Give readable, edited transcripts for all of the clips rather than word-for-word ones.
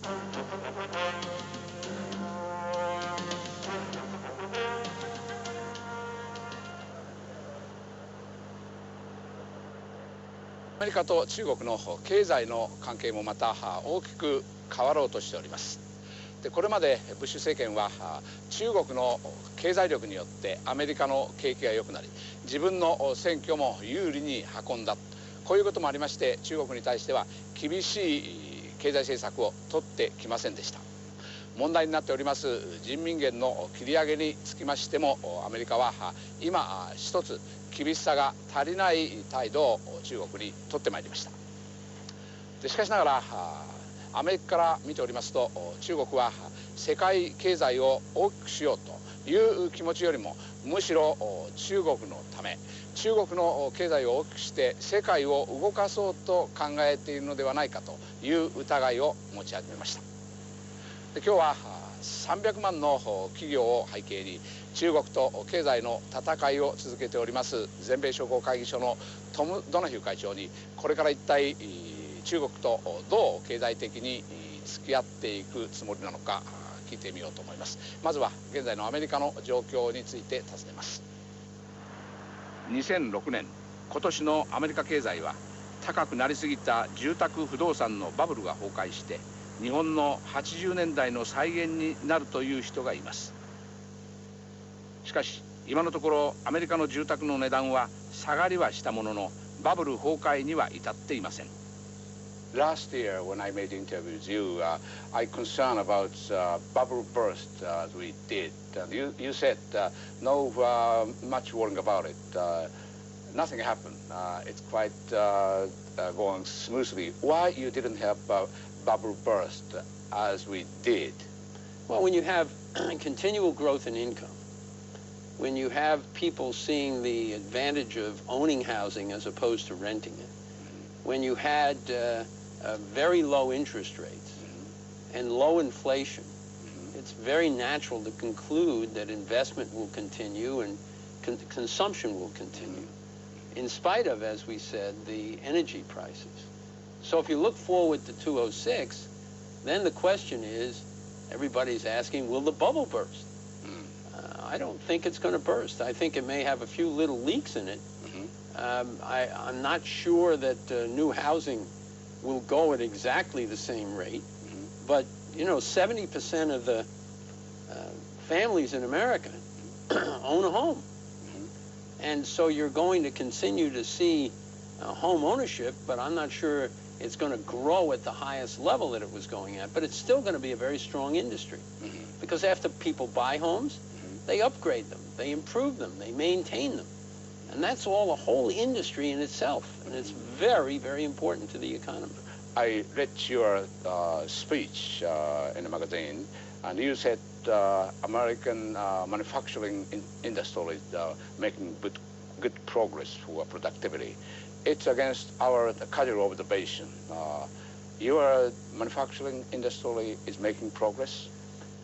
アメリカと中国の経済の関係もまた大きく変わろうとしております。でこれまでブッシュ政権は中国の経済力によってアメリカの景気が良くなり、自分の選挙も有利に運んだ、こういうこともありまして、中国に対しては厳しい経済政策を取ってきませんでした。問題になっております人民元の切り上げにつきましても、アメリカは今一つ厳しさが足りない態度を中国に取ってまいりました。でしかしながらアメリカから見ておりますと、中国は世界経済を大きくしようという気持ちよりも、むしろ中国のため、中国の経済を大きくして世界を動かそうと考えているのではないかという疑いを持ち始めました。で今日は300万の企業を背景に中国と経済の戦いを続けております全米商工会議所のトム・ドナヒュー会長に、これから一体中国とどう経済的に付き合っていくつもりなのか聞いてみようと思います。まずは現在のアメリカの状況について尋ねます。2006年、今年のアメリカ経済は高くなりすぎた住宅不動産のバブルが崩壊して、日本の80年代の再現になるという人がいます。しかし今のところアメリカの住宅の値段は下がりはしたものの、バブル崩壊には至っていません。Last year, when I made interviews with you, I concerned about bubble burst as we did. You said no much worrying about it. Nothing happened. It's quite going smoothly. Why you didn't have bubble burst as we did? Well, when you have continual growth in income, when you have people seeing the advantage of owning housing as opposed to renting it, when you had very low interest rates and low inflation, it's very natural to conclude that investment will continue and consumption will continue, in spite of, as we said, the energy prices. So if you look forward to 2006, then the question is, everybody's asking, will the bubble burst? I don't think it's going to burst. I think it may have a few little leaks in it. I'm not sure that new housing will go at exactly the same rate, but you know, 70% of the families in America own a home, and so you're going to continue to see home ownership, but I'm not sure it's going to grow at the highest level that it was going at, but it's still going to be a very strong industry, because after people buy homes, they upgrade them, they improve them, they maintain them. And that's all a whole industry in itself, and it's very, very important to the economy. I read your speech in the magazine, and you said American manufacturing industry is making good progress for productivity. It's against our casual observation. Your manufacturing industry is making progress?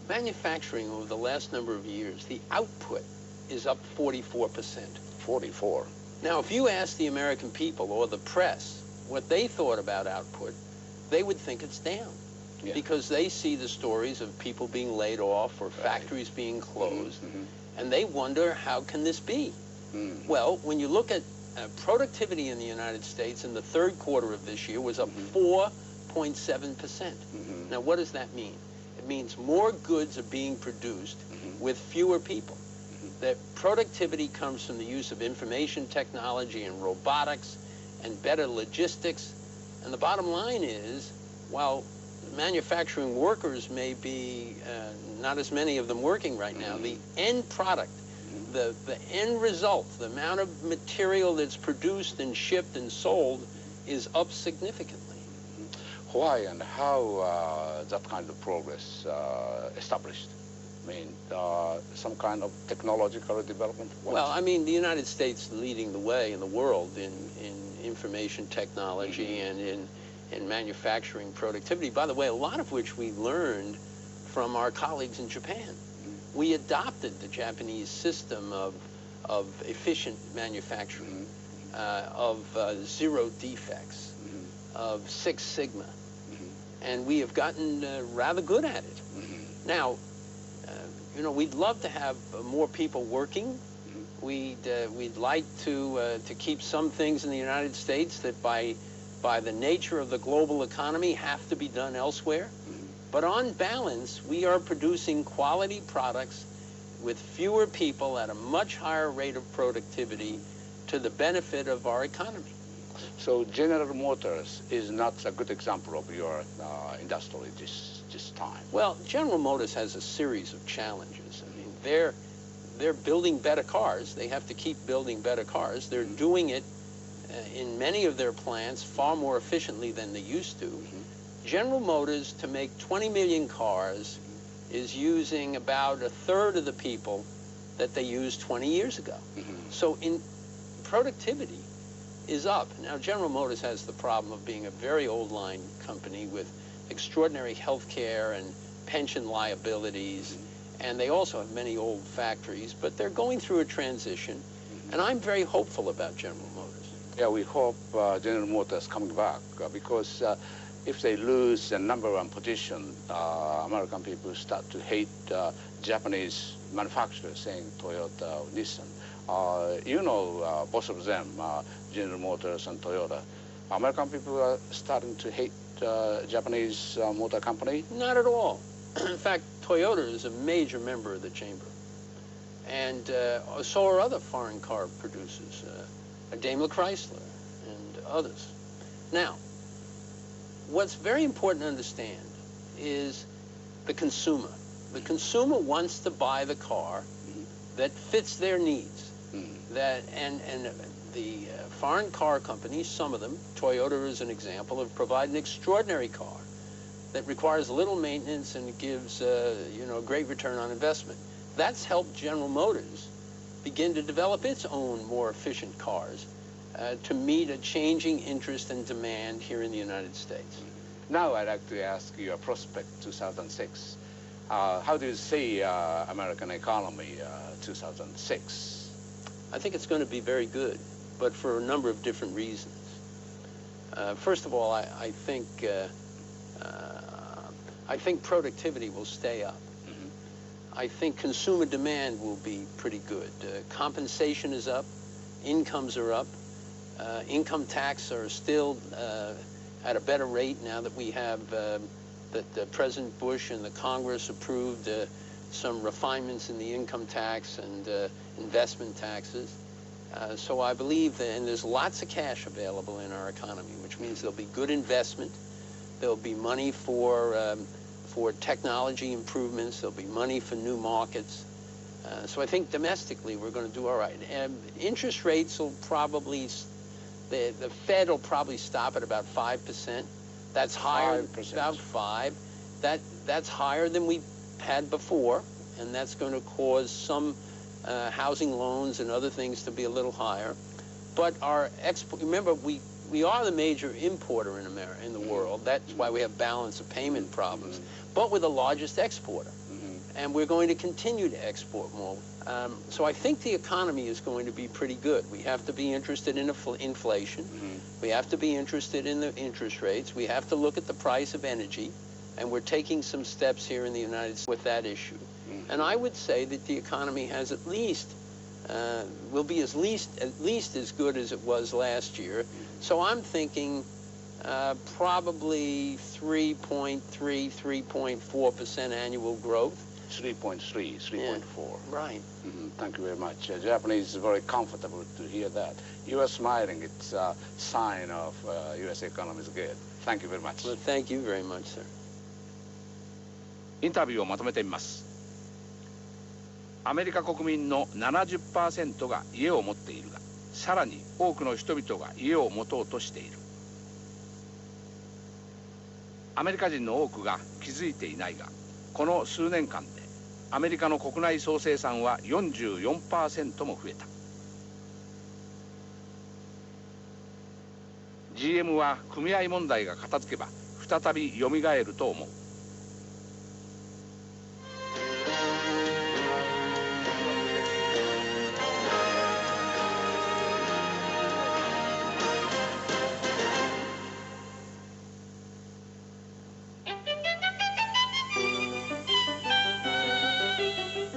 Manufacturing over the last number of years, the output is up 44%. 44. Now, if you ask the American people or the press what they thought about output, they would think it's down, because they see the stories of people being laid off or factories being closed, and they wonder, how can this be? Well, when you look at productivity in the United States in the third quarter of this year was up 4.7%. Now, what does that mean? It means more goods are being produced with fewer people. That productivity comes from the use of information technology and robotics and better logistics. And the bottom line is, while manufacturing workers may be not as many of them working right now, the end product, the end result, the amount of material that's produced and shipped and sold is up significantly. Why and how that kind of progress established? I mean, some kind of technological development? What? Well, I mean, the United States leading the way in the world in information technology and in manufacturing productivity, by the way, a lot of which we learned from our colleagues in Japan. We adopted the Japanese system of efficient manufacturing, of zero defects, of Six Sigma. and we have gotten rather good at it. Now, we'd love to have more people working. We'd like to keep some things in the United States that by the nature of the global economy have to be done elsewhere. But on balance, we are producing quality products with fewer people at a much higher rate of productivity to the benefit of our economy. So General Motors is not a good example of your industry this time. Well, General Motors has a series of challenges. I mean, they're building better cars. They have to keep building better cars. They're doing it in many of their plants far more efficiently than they used to. General Motors, to make 20 million cars, is using about a third of the people that they used 20 years ago. So in productivity is up. Now, General Motors has the problem of being a very old line company with extraordinary health care and pension liabilities, and they also have many old factories, but they're going through a transition, and I'm very hopeful about General Motors. Yeah, we hope General Motors coming back because if they lose the number one position, American people start to hate Japanese manufacturers, saying Toyota, Nissan. Both of them, General Motors and Toyota. American people are starting to hate Japanese motor company? Not at all. In fact, Toyota is a major member of the chamber. And so are other foreign car producers, Daimler Chrysler and others. Now, what's very important to understand is the consumer. The consumer wants to buy the car that fits their needs. And the foreign car companies, some of them, Toyota is an example, have provided an extraordinary car that requires little maintenance and gives a great return on investment. That's helped General Motors begin to develop its own more efficient cars to meet a changing interest and demand here in the United States. Now I'd like to ask you a prospect 2006. How do you see American economy 2006? I think it's going to be very good, but for a number of different reasons. First of all, I think productivity will stay up. I think consumer demand will be pretty good. Compensation is up, incomes are up, income tax are still at a better rate now that we have that President Bush and the Congress approved some refinements in the income tax and investment taxes. So I believe that, and there's lots of cash available in our economy, which means there'll be good investment. There'll be money for technology improvements. There'll be money for new markets. So I think domestically we're going to do all right. And interest rates will probably, the Fed will probably stop at about 5%. That's higher, 5%. about 5. That's higher than we had before, and that's going to cause some housing loans and other things to be a little higher. But our export, remember, we are the major importer in America, in the world. That's why we have balance of payment problems. But we're the largest exporter, and we're going to continue to export more. So I think the economy is going to be pretty good. We have to be interested in inflation. We have to be interested in the interest rates. We have to look at the price of energy, and we're taking some steps here in the United States with that issue. And I would say that the economy has at least, will be at least as good as it was last year. So I'm thinking probably 3.3, 3.4% annual growth. 3.3, 3.4. Yeah, right. Thank you very much. Japanese is very comfortable to hear that. You are smiling. It's a sign of U.S. economy is good. Thank you very much. Well, thank you very much, sir. インタビューをまとめてみます。アメリカ国民の 70% が家を持っているが、さらに多くの人々が家を持とうとしている。アメリカ人の多くが気づいていないが、この数年間でアメリカの国内総生産は 44% も増えた。GM は組合問題が片付けば再びよみがえると思う。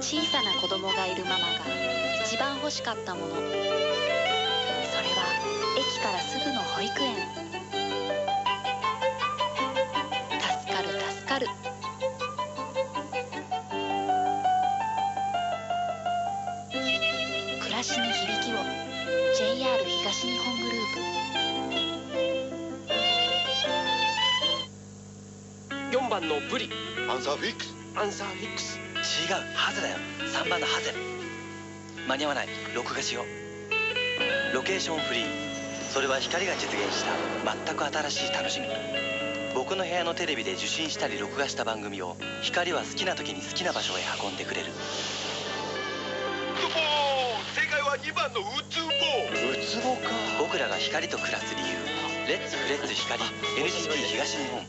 小さな子供がいるママが一番欲しかったもの、それは駅からすぐの保育園。助かる助かる。暮らしに響きを JR 東日本グループ。4番のブリ。アンサーフィックス。アンサーフィックス。違う、ハゼだよ。3番のハゼ。間に合わない。録画しよう。ロケーションフリー。それは光が実現した全く新しい楽しみ。僕の部屋のテレビで受信したり録画した番組を光は好きな時に好きな場所へ運んでくれる。正解は2番のウツボ。ウツボか。僕らが光と暮らす理由。レッツフレッツ光 NTT 東日本。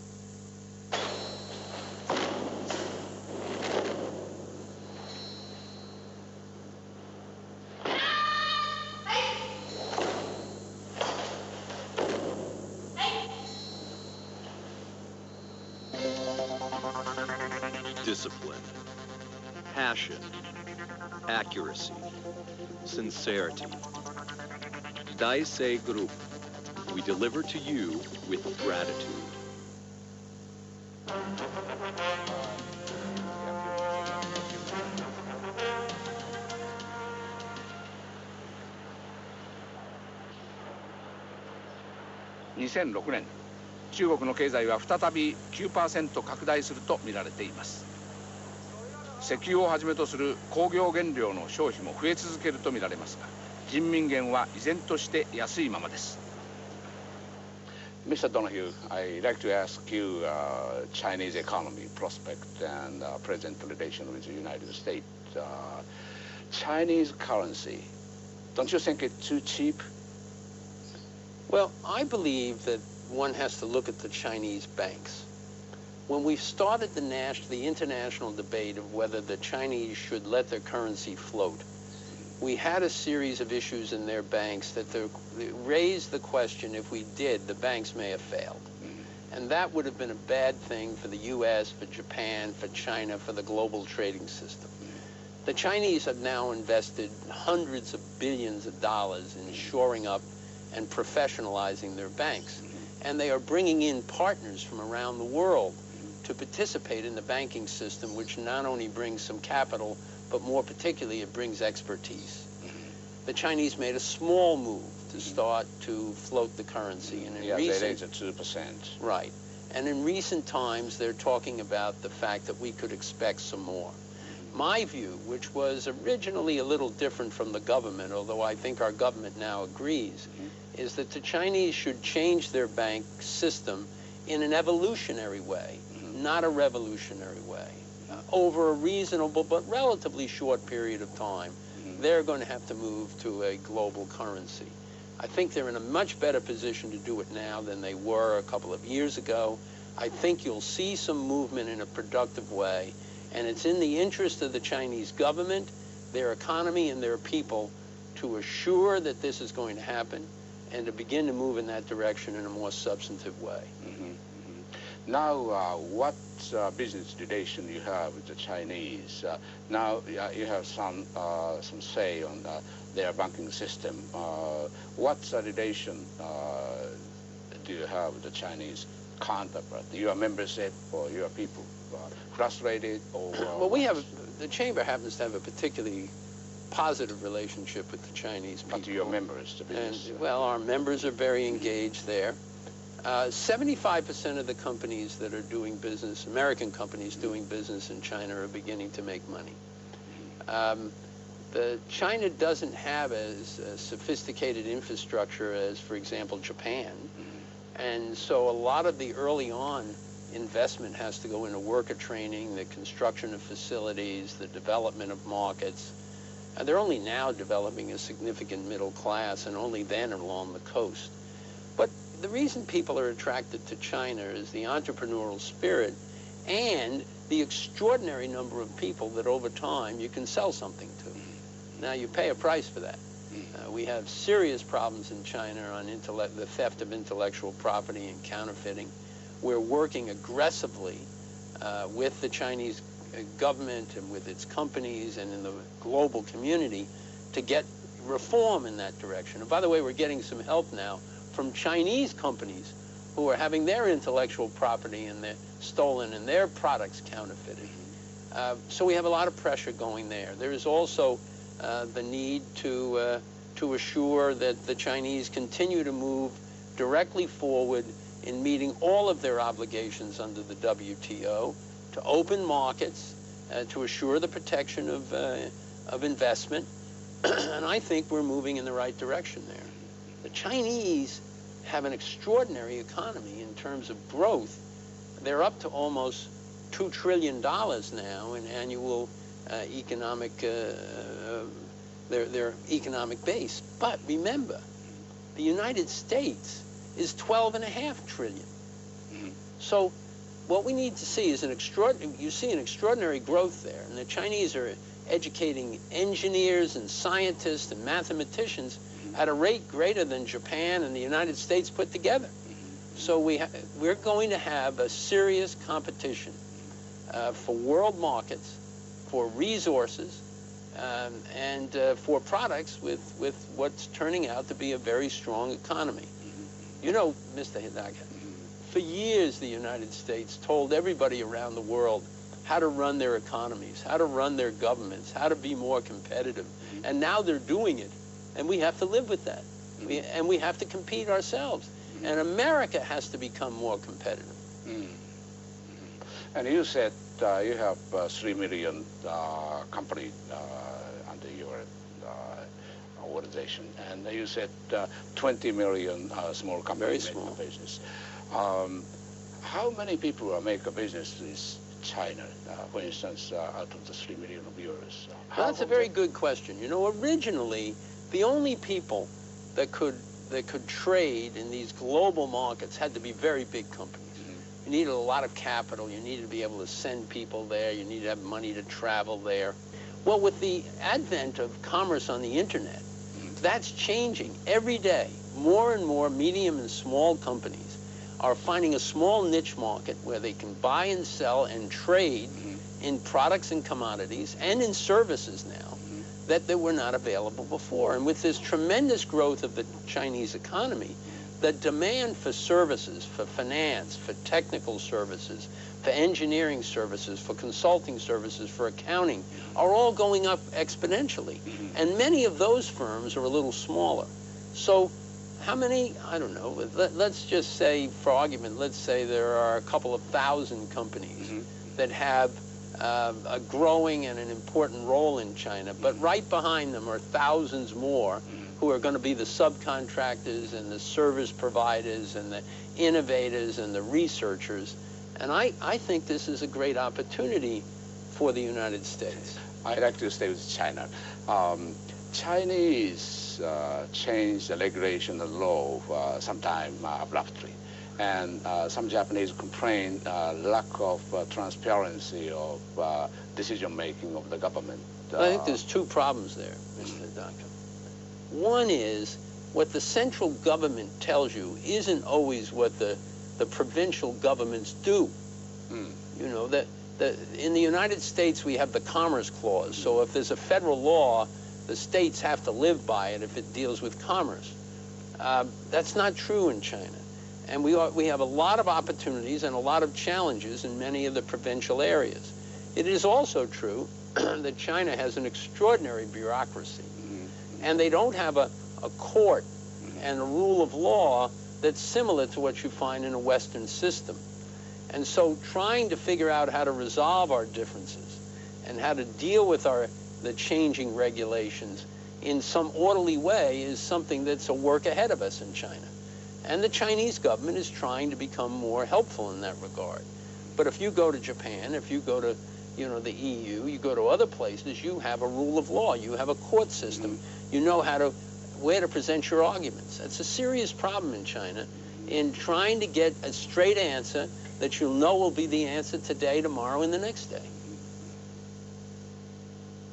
Discipline, passion, accuracy, sincerity. Daisei Group, we deliver to you with gratitude.2006年、中国の経済は再び 9% 拡大すると見られています。石油をはじめとする工業原料の消費も増え続けると見られますが、人民元は依然として安いままです。Mr. Donahue, I'd like to ask you Chinese economy prospect and present relation with the United States. Chinese currency, don't you think it's too cheap? Well, I believe that one has to look at the Chinese banks. When we started the international debate of whether the Chinese should let their currency float, we had a series of issues in their banks that raised the question, if we did, the banks may have failed. And that would have been a bad thing for the US, for Japan, for China, for the global trading system. The Chinese have now invested hundreds of billions of dollars in shoring up and professionalizing their banks. And they are bringing in partners from around the world to participate in the banking system, which not only brings some capital, but more particularly, it brings expertise. The Chinese made a small move to start to float the currency. And they raised it 2%. Right. And in recent times, they're talking about the fact that we could expect some more. My view, which was originally a little different from the government, although I think our government now agrees, is that the Chinese should change their bank system in an evolutionary way, not a revolutionary way. Over a reasonable but relatively short period of time, they're going to have to move to a global currency. I think they're in a much better position to do it now than they were a couple of years ago. I think you'll see some movement in a productive way, and it's in the interest of the Chinese government, their economy, and their people to assure that this is going to happen and to begin to move in that direction in a more substantive way. Now, what business relation you have with the Chinese? Now you have some say on their banking system. What relation do you have with the Chinese counterpart? Your membership or your people frustrated or? Well, the chamber happens to have a particularly positive relationship with the Chinese people. But your members, the business. And, well, our members are very engaged there. 75% of the companies that are doing business, American companies doing business in China, are beginning to make money. China doesn't have as sophisticated infrastructure as, for example, Japan. And so a lot of the early on investment has to go into worker training, the construction of facilities, the development of markets. They're only now developing a significant middle class, and only then along the coast. But the reason people are attracted to China is the entrepreneurial spirit and the extraordinary number of people that over time you can sell something to. Now, you pay a price for that. We have serious problems in China on the theft of intellectual property and counterfeiting. We're working aggressively with the Chinese government and with its companies and in the global community to get reform in that direction. And by the way, we're getting some help now from Chinese companies who are having their intellectual property and their stolen and their products counterfeited. So we have a lot of pressure going there. There is also the need to assure that the Chinese continue to move directly forward in meeting all of their obligations under the WTO, to open markets, to assure the protection of investment. And I think we're moving in the right direction there. The Chinese have an extraordinary economy in terms of growth. They're up to almost $2 trillion now in annual economic, their economic base. But remember, the United States is $12.5 trillion. So what we need to see is an extraordinary growth there. And the Chinese are educating engineers and scientists and mathematicians at a rate greater than Japan and the United States put together. So we're going to have a serious competition for world markets, for resources, and for products with what's turning out to be a very strong economy. You know, Mr. Hidaka, for years the United States told everybody around the world how to run their economies, how to run their governments, how to be more competitive. And now they're doing it, and we have to live with that. And we have to compete ourselves. And America has to become more competitive. And you said you have 3 million company under your organization, and you said 20 million small companies. Very small. Business. How many people make a business in China, for instance, out of the 3 million of yours? Well, that's a very good question. You know, originally, the only people that could trade in these global markets had to be very big companies. You needed a lot of capital. You needed to be able to send people there. You needed to have money to travel there. Well, with the advent of commerce on the internet, that's changing every day. More and more medium and small companies are finding a small niche market where they can buy and sell and trade in products and commodities and in services now that were not available before. And with this tremendous growth of the Chinese economy, the demand for services, for finance, for technical services, for engineering services, for consulting services, for accounting, are all going up exponentially. And many of those firms are a little smaller. So how many, I don't know, let's just say, for argument, let's say there are a couple of thousand companies that have a growing and an important role in China, but right behind them are thousands more who are going to be the subcontractors and the service providers and the innovators and the researchers. And I think this is a great opportunity for the United States. I'd like to stay with China. Chinese changed the regulation and law sometime abruptly. And some Japanese complain lack of transparency of decision-making of the government. I think there's two problems there, Mr. Hidaka. One is what the central government tells you isn't always what the provincial governments do. You know, in the United States we have the Commerce Clause, so if there's a federal law, the states have to live by it if it deals with commerce. That's not true in China. And we have a lot of opportunities and a lot of challenges in many of the provincial areas. It is also true that China has an extraordinary bureaucracy. And they don't have a court and a rule of law that's similar to what you find in a Western system. And so trying to figure out how to resolve our differences and how to deal with the changing regulations in some orderly way is something that's a work ahead of us in China. And the Chinese government is trying to become more helpful in that regard. But if you go to Japan, if you go to the EU, you go to other places, you have a rule of law, you have a court system, you know where to present your arguments. That's a serious problem in China in trying to get a straight answer that you'll know will be the answer today, tomorrow, and the next day.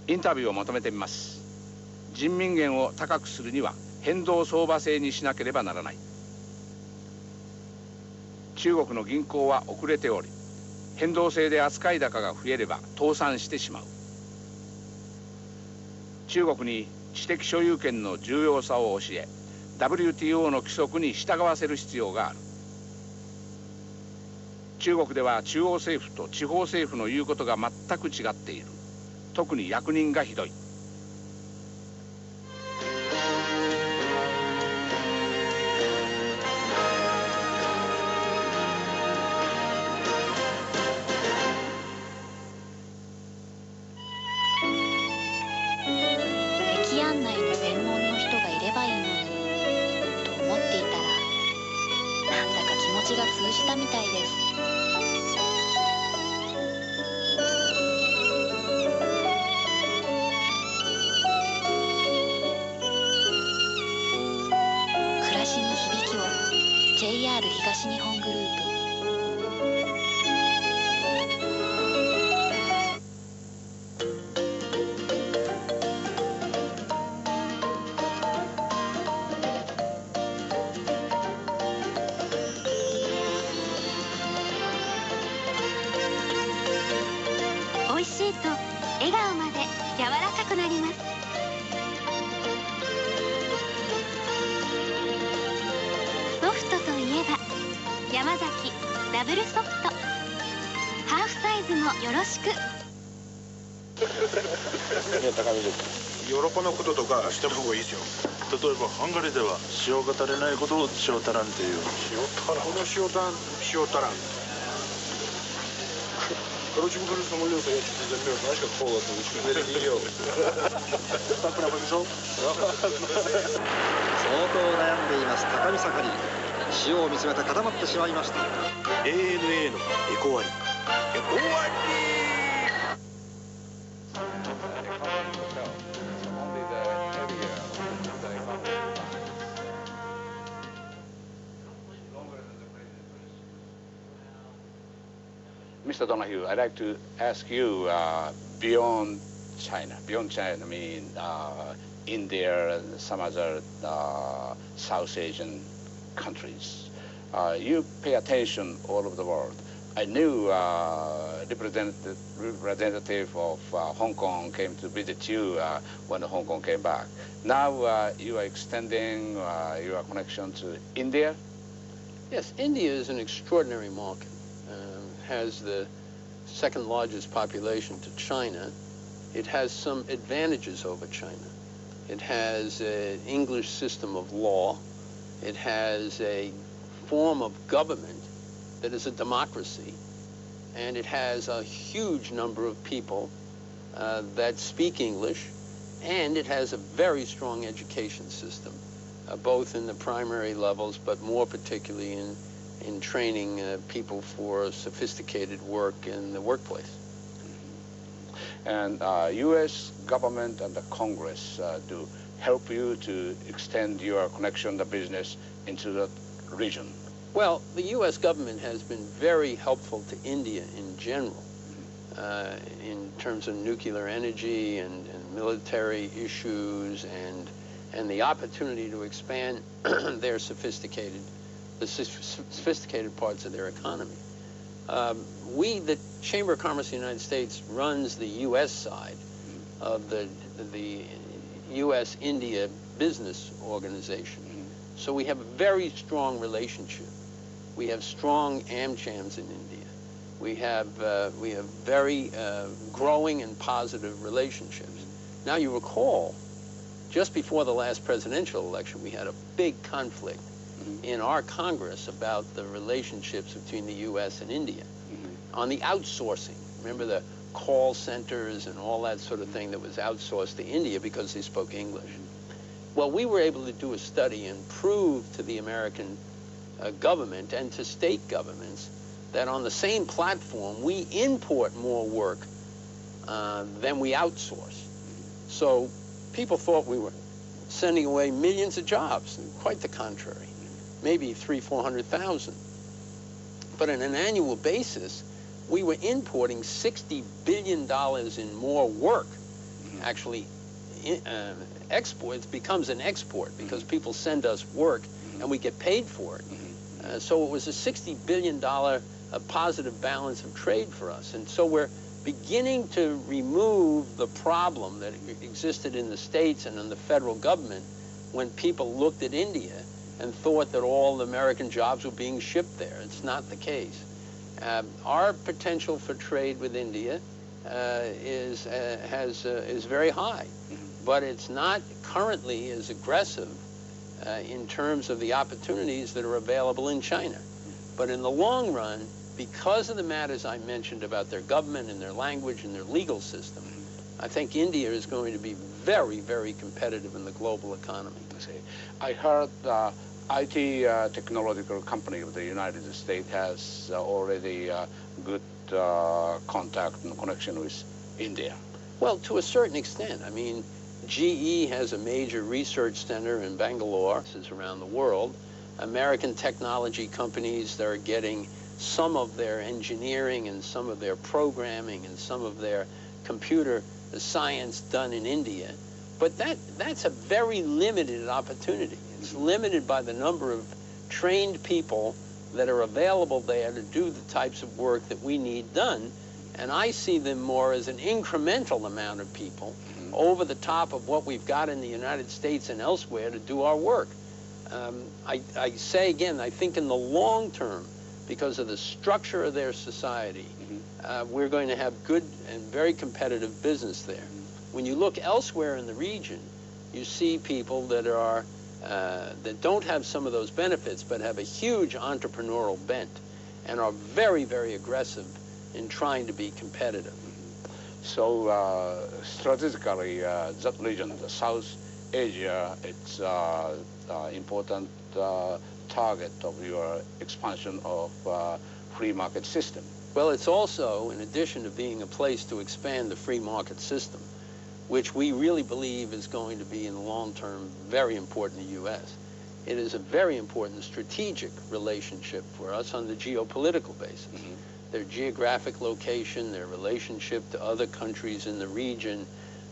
インタビューをまとめてみます。人民元を高くするには変動相場制にしなければならない。中国の銀行は遅れており、変動制で扱い高が増えれば倒産してしまう。中国に知的所有権の重要さを教え、WTO の規則に従わせる必要がある。中国では中央政府と地方政府の言うことが全く違っている。特に役人がひどい。駅案内の専門の人がいればいいのにと思っていたら、なんだか気持ちが通じたみたいです。暮らしに響きを JR 東日本グループ。美味しいと笑顔まで柔らかくなります。ソフトといえば山崎ダブルソフト。ハーフサイズもよろしく。ヨーロッパのこととかした方がいいですよ。例えばハンガリーでは塩が足りないことを塩タランっていう。この塩タラン。Короче, мы самолета, я что-то замерз, знаешь, как холодно, еще не ел. Так прямо побежал? 相当悩んでいます高見盛り。塩を見つめて固まってしまいました。 ANA のエコ割り。エコ割り。Mr. Donahue, I'd like to ask you beyond China. Beyond China, I mean India and some other South Asian countries. You pay attention all over the world. I knew representative of Hong Kong came to visit you when Hong Kong came back. Now you are extending your connection to India? Yes, India is an extraordinary market. Has the second largest population to China. It has some advantages over China. It has an English system of law. It has a form of government that is a democracy. And it has a huge number of people that speak English. And it has a very strong education system, both in the primary levels, but more particularly in training people for sophisticated work in the workplace. And U.S. government and the Congress do help you to extend your connection, the business, into the region? Well, the U.S. government has been very helpful to India in general in terms of nuclear energy and military issues and the opportunity to expand their sophisticated parts of their economy. The Chamber of Commerce of the United States runs the U.S. side of the U.S.-India business organization. So we have a very strong relationship. We have strong AmChams in India. We have very growing and positive relationships. Now you recall, just before the last presidential election, we had a big conflict in our Congress about the relationships between the U.S. and India on the outsourcing. Remember the call centers and all that sort of thing that was outsourced to India because they spoke English. Well, we were able to do a study and prove to the American government and to state governments that on the same platform we import more work than we outsource. So people thought we were sending away millions of jobs. Quite the contrary. Maybe 300,000-400,000. But on an annual basis, we were importing $60 billion in more work. Actually, exports becomes an export because people send us work and we get paid for it. So it was a $60 billion a positive balance of trade for us. And so we're beginning to remove the problem that existed in the States and in the federal government when people looked at India and thought that all the American jobs were being shipped there. It's not the case. Our potential for trade with India is very high, but it's not currently as aggressive in terms of the opportunities that are available in China. But in the long run, because of the matters I mentioned about their government and their language and their legal system, I think India is going to be very, very competitive in the global economy. I heard the IT technological company of the United States has already good contact and connection with India. Well, to a certain extent. I mean, GE has a major research center in Bangalore. This is around the world. American technology companies that are getting some of their engineering and some of their programming and some of their computer science done in India. But that's a very limited opportunity. It's limited by the number of trained people that are available there to do the types of work that we need done. And I see them more as an incremental amount of people over the top of what we've got in the United States and elsewhere to do our work. I say again, I think in the long term, because of the structure of their society, we're going to have good and very competitive business there. When you look elsewhere in the region, you see people that are that don't have some of those benefits, but have a huge entrepreneurial bent and are very, very aggressive in trying to be competitive. So strategically, that region, the South Asia, it's important target of your expansion of free market system. Well, it's also, in addition to being a place to expand the free market system, which we really believe is going to be in the long term very important to the U.S. It is a very important strategic relationship for us on the geopolitical basis. Their geographic location, their relationship to other countries in the region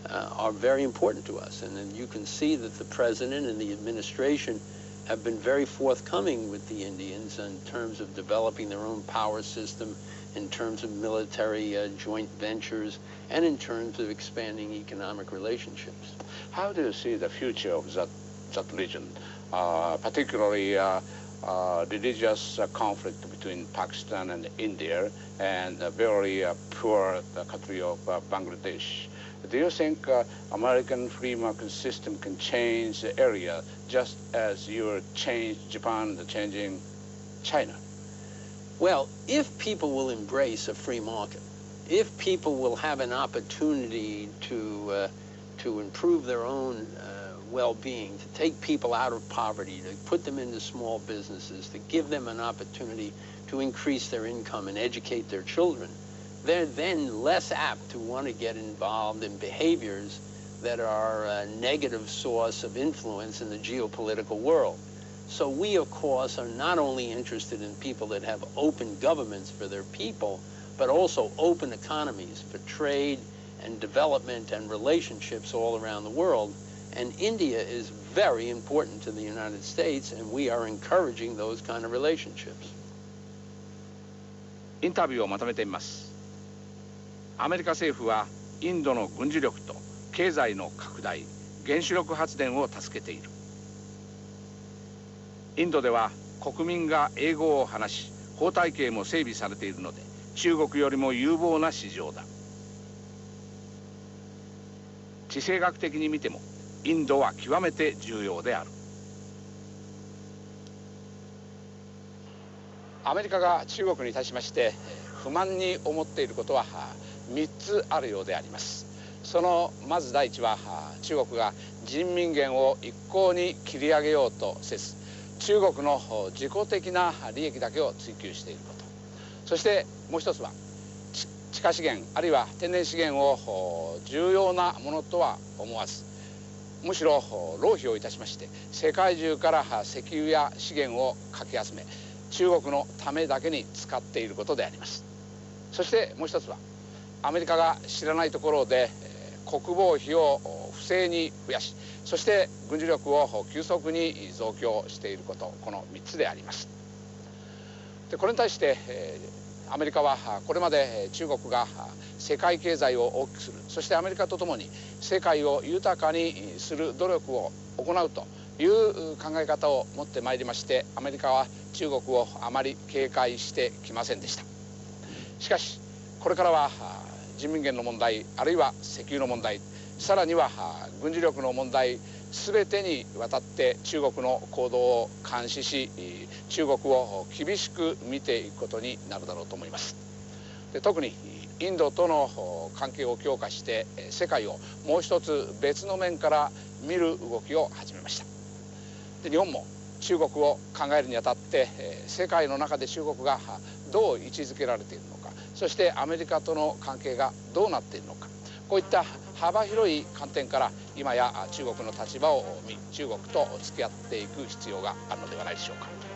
are very important to us. And then you can see that the president and the administration have been very forthcoming with the Indians in terms of developing their own power system, in terms of military joint ventures, and in terms of expanding economic relationships. How do you see the future of that region, particularly religious conflict between Pakistan and India and a very poor country of Bangladesh? Do you think American free market system can change the area just as you changed Japan, changing China? Well, if people will embrace a free market, if people will have an opportunity to improve their own well-being, to take people out of poverty, to put them into small businesses, to give them an opportunity to increase their income and educate their children, they're then less apt to want to get involved in behaviors that are a negative source of influence in the geopolitical world. So we, of course, are not only interested in people that have open governments for their people, but also open economies for trade and development and relationships all around the world. And India is very important to the United States, and we are encouraging those kind of relationships. インタビューをまとめてみます。アメリカ政府はインドの軍事力と経済の拡大、原子力発電を助けている。インドでは国民が英語を話し、法体系も整備されているので、中国よりも有望な市場だ。地政学的に見ても、インドは極めて重要である。アメリカが中国に対しまして不満に思っていることは3つあるようであります。そのまず第一は中国が人民元を一向に切り上げようとせず、中国の自己的な利益だけを追求していること。そしてもう一つは地下資源あるいは天然資源を重要なものとは思わず、むしろ浪費をいたしまして世界中から石油や資源をかき集め、中国のためだけに使っていることであります。そしてもう一つはアメリカが知らないところで国防費を不正に増やし、そして軍事力を急速に増強していること、この3つであります。でこれに対してアメリカはこれまで中国が世界経済を大きくする、そしてアメリカとともに世界を豊かにする努力を行うという考え方を持ってまいりまして、アメリカは中国をあまり警戒してきませんでした。しかしこれからは人民元の問題、あるいは石油の問題、さらには軍事力の問題、全てにわたって中国の行動を監視し、中国を厳しく見ていくことになるだろうと思います。で、特にインドとの関係を強化して世界をもう一つ別の面から見る動きを始めました。で、日本も中国を考えるにあたって世界の中で中国がどう位置づけられているのか、そしてアメリカとの関係がどうなっているのか、こういった幅広い観点から今や中国の立場を見、中国と付き合っていく必要があるのではないでしょうか。